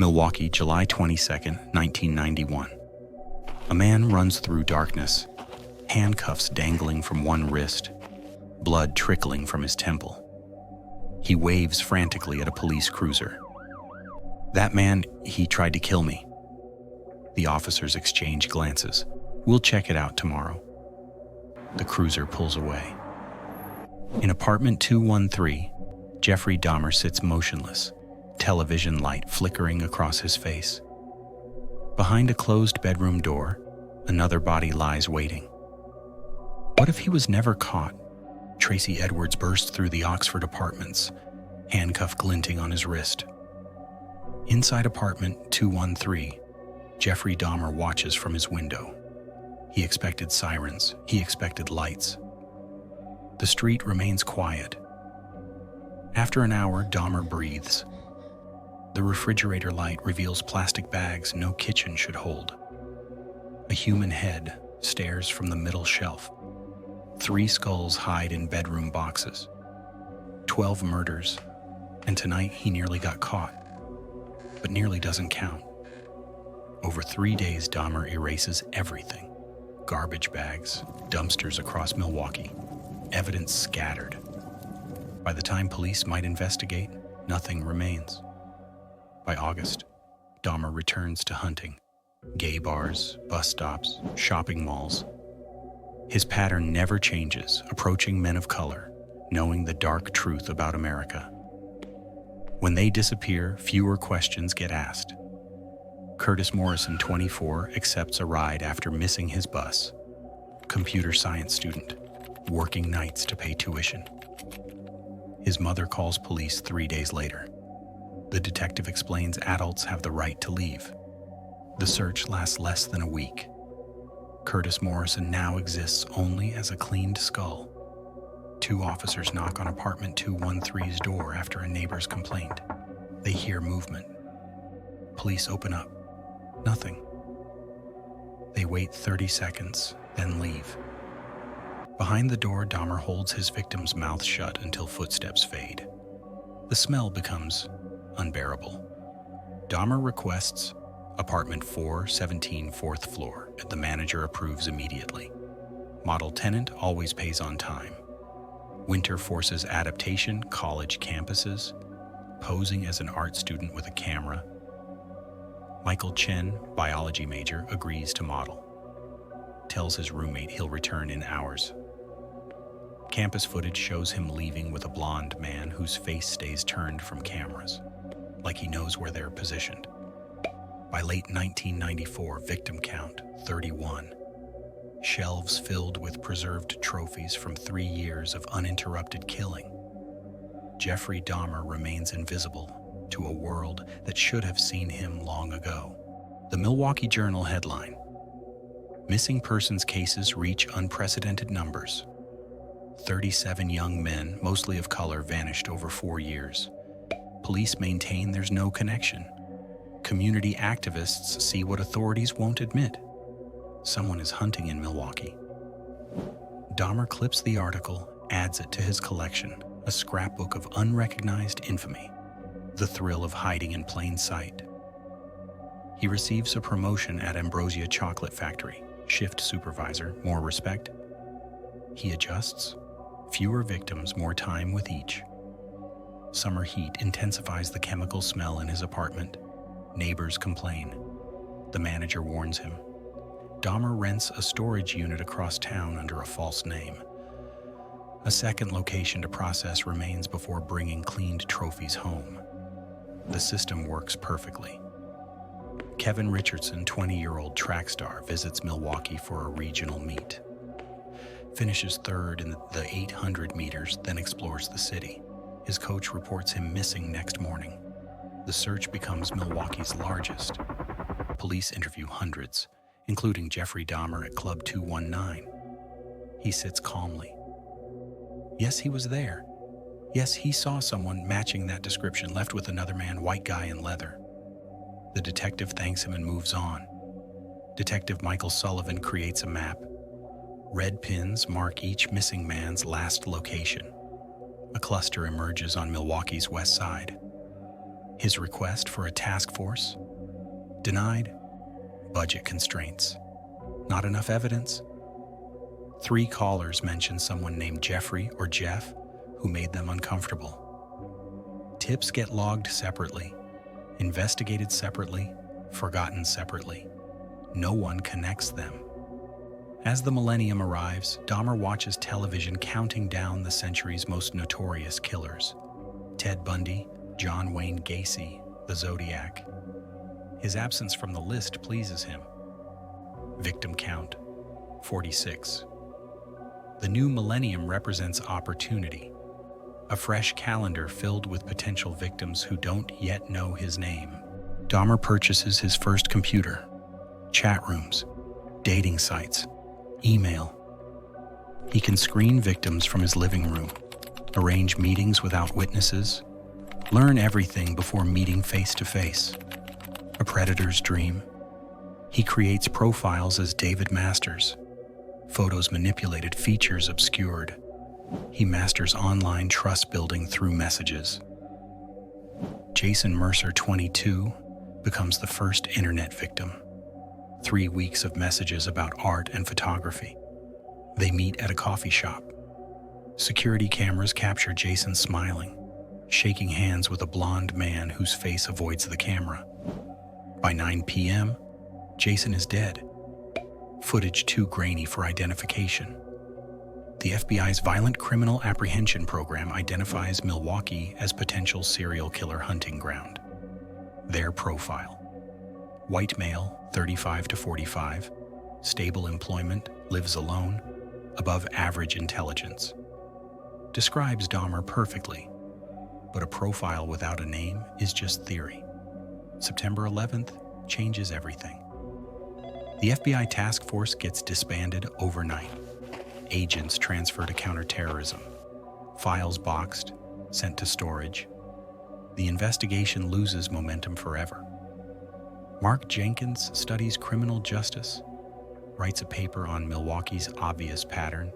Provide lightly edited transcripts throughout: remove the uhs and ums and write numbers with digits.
Milwaukee, July 22, 1991. A man runs through darkness, handcuffs dangling from one wrist, blood trickling from his temple. He waves frantically at a police cruiser. "That man, he tried to kill me." The officers exchange glances. "We'll check it out tomorrow." The cruiser pulls away. In apartment 213, Jeffrey Dahmer sits motionless, television light flickering across his face. Behind a closed bedroom door, another body lies waiting. What if he was never caught? Tracy Edwards burst through the Oxford apartments, handcuff glinting on his wrist. Inside apartment 213, Jeffrey Dahmer watches from his window. He expected sirens. He expected lights. The street remains quiet. After an hour, Dahmer breathes. The refrigerator light reveals plastic bags no kitchen should hold. A human head stares from the middle shelf. 3 skulls hide in bedroom boxes. 12 murders, and tonight he nearly got caught. But nearly doesn't count. Over 3 days, Dahmer erases everything. Garbage bags, dumpsters across Milwaukee, evidence scattered. By the time police might investigate, nothing remains. By August, Dahmer returns to hunting. Gay bars, bus stops, shopping malls. His pattern never changes, approaching men of color, knowing the dark truth about America. When they disappear, fewer questions get asked. Curtis Morrison, 24, accepts a ride after missing his bus. Computer science student, working nights to pay tuition. His mother calls police 3 days later. The detective explains adults have the right to leave. The search lasts less than a week. Curtis Morrison now exists only as a cleaned skull. 2 officers knock on apartment 213's door after a neighbor's complaint. They hear movement. Police open up. Nothing. They wait 30 seconds, then leave. Behind the door, Dahmer holds his victim's mouth shut until footsteps fade. The smell becomes unbearable. Dahmer requests apartment 417, 4th floor. The manager approves immediately. Model tenant always pays on time. Winter forces adaptation, college campuses, posing as an art student with a camera. Michael Chen, biology major, agrees to model. Tells his roommate he'll return in hours. Campus footage shows him leaving with a blonde man whose face stays turned from cameras, like he knows where they're positioned. By late 1994, victim count 31. Shelves filled with preserved trophies from 3 years of uninterrupted killing. Jeffrey Dahmer remains invisible to a world that should have seen him long ago. The Milwaukee Journal headline: Missing persons cases reach unprecedented numbers. 37 young men, mostly of color, vanished over 4 years. Police maintain there's no connection. Community activists see what authorities won't admit. Someone is hunting in Milwaukee. Dahmer clips the article, adds it to his collection, a scrapbook of unrecognized infamy, the thrill of hiding in plain sight. He receives a promotion at Ambrosia Chocolate Factory, shift supervisor, more respect. He adjusts, fewer victims, more time with each. Summer heat intensifies the chemical smell in his apartment. Neighbors complain. The manager warns him. Dahmer rents a storage unit across town under a false name. A second location to process remains before bringing cleaned trophies home. The system works perfectly. Kevin Richardson, 20-year-old track star, visits Milwaukee for a regional meet. Finishes third in the 800 meters, then explores the city. His coach reports him missing next morning. The search becomes Milwaukee's largest. Police interview hundreds, including Jeffrey Dahmer at Club 219. He sits calmly. Yes, he was there. Yes, he saw someone matching that description, left with another man, white guy in leather. The detective thanks him and moves on. Detective Michael Sullivan creates a map. Red pins mark each missing man's last location. A cluster emerges on Milwaukee's west side. His request for a task force? Denied. Budget constraints. Not enough evidence. 3 callers mention someone named Jeffrey or Jeff who made them uncomfortable. Tips get logged separately, investigated separately, forgotten separately. No one connects them. As the millennium arrives, Dahmer watches television counting down the century's most notorious killers. Ted Bundy, John Wayne Gacy, the Zodiac. His absence from the list pleases him. Victim count, 46. The new millennium represents opportunity, a fresh calendar filled with potential victims who don't yet know his name. Dahmer purchases his first computer, chat rooms, dating sites, email. He can screen victims from his living room, arrange meetings without witnesses, learn everything before meeting face to face. A predator's dream. He creates profiles as David Masters, photos manipulated, features obscured. He masters online trust building through messages. Jason Mercer, 22, becomes the first internet victim. 3 weeks of messages about art and photography. They meet at a coffee shop. Security cameras capture Jason smiling, shaking hands with a blonde man whose face avoids the camera. By 9 p.m., Jason is dead. Footage too grainy for identification. The FBI's Violent Criminal Apprehension Program identifies Milwaukee as potential serial killer hunting ground. Their profile: white male, 35 to 45, stable employment, lives alone, above average intelligence. Describes Dahmer perfectly, but a profile without a name is just theory. September 11th changes everything. The FBI task force gets disbanded overnight. Agents transfer to counterterrorism. Files boxed, sent to storage. The investigation loses momentum forever. Mark Jenkins studies criminal justice, writes a paper on Milwaukee's obvious pattern.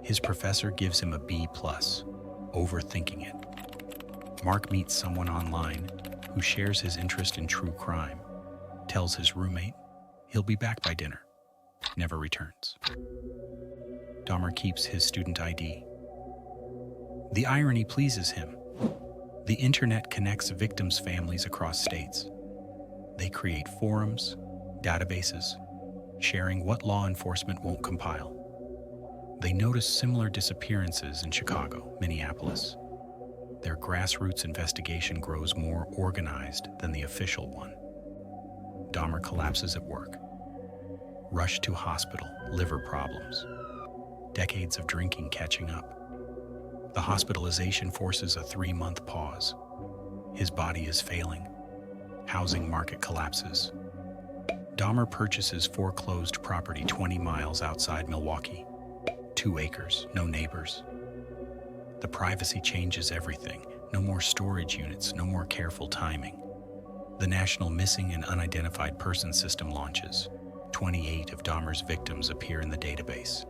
His professor gives him a B+, overthinking it. Mark meets someone online who shares his interest in true crime, tells his roommate he'll be back by dinner, never returns. Dahmer keeps his student ID. The irony pleases him. The internet connects victims' families across states. They create forums, databases, sharing what law enforcement won't compile. They notice similar disappearances in Chicago, Minneapolis. Their grassroots investigation grows more organized than the official one. Dahmer collapses at work. Rushed to hospital, liver problems. Decades of drinking catching up. The hospitalization forces a 3-month pause. His body is failing. Housing market collapses. Dahmer purchases foreclosed property 20 miles outside Milwaukee. 2 acres, no neighbors. The privacy changes everything. No more storage units, no more careful timing. The National Missing and Unidentified Person System launches. 28 of Dahmer's victims appear in the database.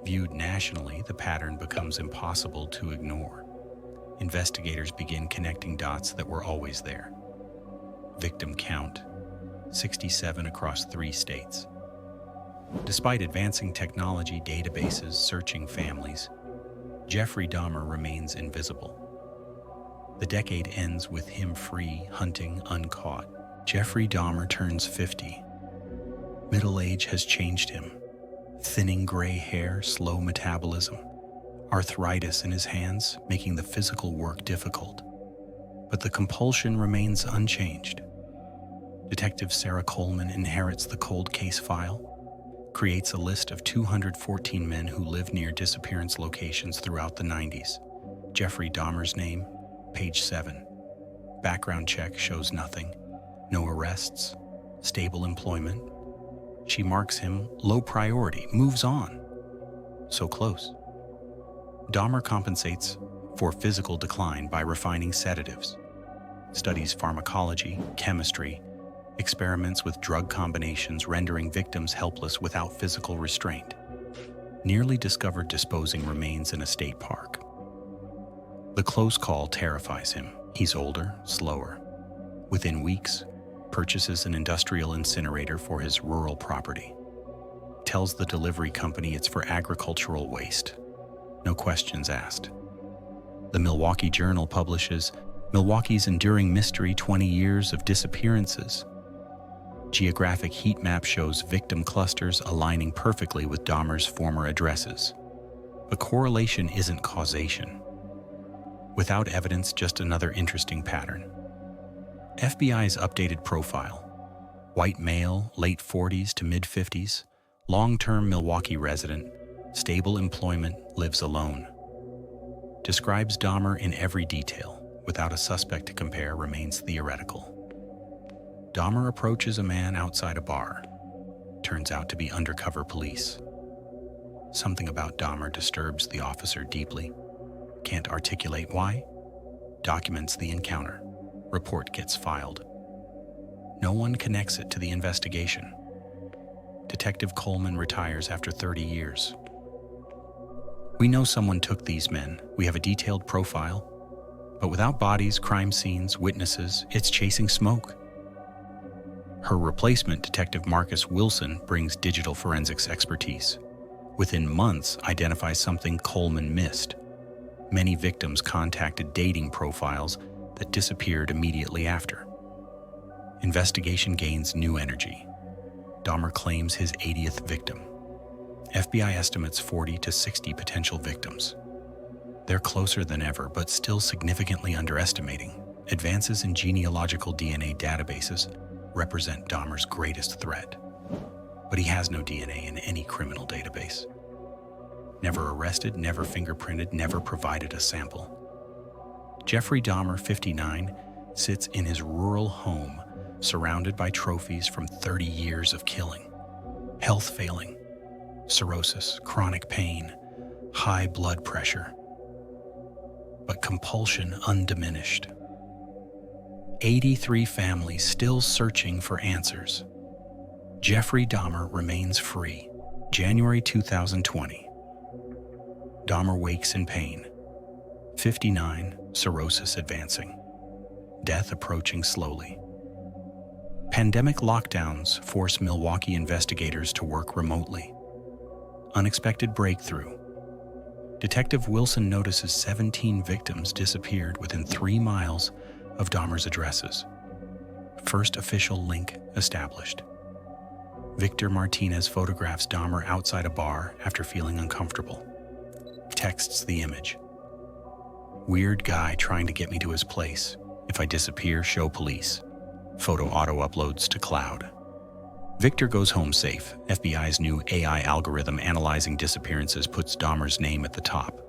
Viewed nationally, the pattern becomes impossible to ignore. Investigators begin connecting dots that were always there. Victim count, 67 across 3 states. Despite advancing technology, databases, searching families, Jeffrey Dahmer remains invisible. The decade ends with him free, hunting uncaught. Jeffrey Dahmer turns 50. Middle age has changed him. Thinning gray hair, slow metabolism, arthritis in his hands, making the physical work difficult. But the compulsion remains unchanged. Detective Sarah Coleman inherits the cold case file, creates a list of 214 men who lived near disappearance locations throughout the 90s. Jeffrey Dahmer's name, page 7. Background check shows nothing. No arrests, stable employment. She marks him low priority, moves on. So close. Dahmer compensates for physical decline by refining sedatives, studies pharmacology, chemistry, experiments with drug combinations rendering victims helpless without physical restraint. Nearly discovered disposing remains in a state park. The close call terrifies him. He's older, slower, Within weeks, purchases an industrial incinerator for his rural property. Tells the delivery company it's for agricultural waste. No questions asked. The Milwaukee Journal publishes Milwaukee's Enduring Mystery: 20 Years of Disappearances. Geographic heat map shows victim clusters aligning perfectly with Dahmer's former addresses. But correlation isn't causation. Without evidence, just another interesting pattern. FBI's updated profile: white male, late 40s to mid 50s, long-term Milwaukee resident, stable employment, lives alone. Describes Dahmer in every detail, without a suspect to compare, remains theoretical. Dahmer approaches a man outside a bar. Turns out to be undercover police. Something about Dahmer disturbs the officer deeply. Can't articulate why. Documents the encounter. Report gets filed. No one connects it to the investigation. Detective Coleman retires after 30 years. We know someone took these men. We have a detailed profile. But without bodies, crime scenes, witnesses, it's chasing smoke. Her replacement, Detective Marcus Wilson, brings digital forensics expertise. Within months, identifies something Coleman missed. Many victims contacted dating profiles that disappeared immediately after. Investigation gains new energy. Dahmer claims his 80th victim. FBI estimates 40 to 60 potential victims. They're closer than ever, but still significantly underestimating. Advances in genealogical DNA databases represent Dahmer's greatest threat. But he has no DNA in any criminal database. Never arrested, never fingerprinted, never provided a sample. Jeffrey Dahmer, 59, sits in his rural home, surrounded by trophies from 30 years of killing. Health failing, cirrhosis, chronic pain, high blood pressure, but compulsion undiminished. 83 families still searching for answers. Jeffrey Dahmer remains free. January 2020. Dahmer wakes in pain. 59, cirrhosis advancing. Death approaching slowly. Pandemic lockdowns force Milwaukee investigators to work remotely. Unexpected breakthrough. Detective Wilson notices 17 victims disappeared within 3 miles of Dahmer's addresses. First official link established. Victor Martinez photographs Dahmer outside a bar after feeling uncomfortable. Texts the image. Weird guy trying to get me to his place. If I disappear, show police. Photo auto-uploads to cloud. Victor goes home safe. FBI's new AI algorithm analyzing disappearances puts Dahmer's name at the top.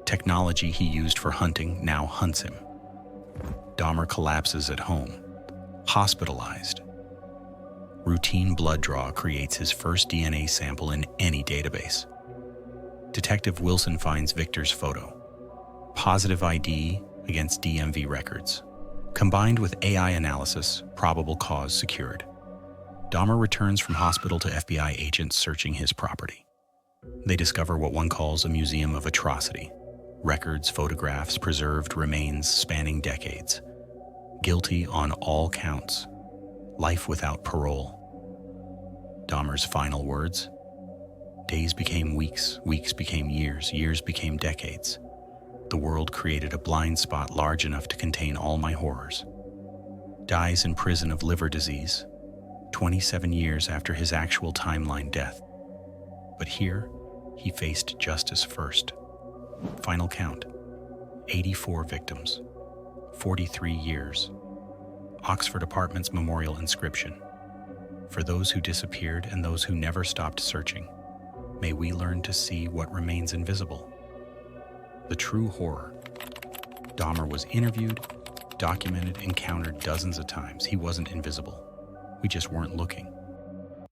Technology he used for hunting now hunts him. Dahmer collapses at home. Hospitalized. Routine blood draw creates his first DNA sample in any database. Detective Wilson finds Victor's photo. Positive ID against DMV records. Combined with AI analysis, probable cause secured. Dahmer returns from hospital to FBI agents searching his property. They discover what one calls a museum of atrocity. Records, photographs, preserved remains spanning decades. Guilty on all counts. Life without parole. Dahmer's final words? Days became weeks, weeks became years, years became decades. The world created a blind spot large enough to contain all my horrors. Dies in prison of liver disease, 27 years after his actual timeline death. But here, he faced justice first. Final count, 84 victims, 43 years. Oxford Apartments memorial inscription. For those who disappeared and those who never stopped searching, may we learn to see what remains invisible. The true horror. Dahmer was interviewed, documented, encountered dozens of times. He wasn't invisible. We just weren't looking.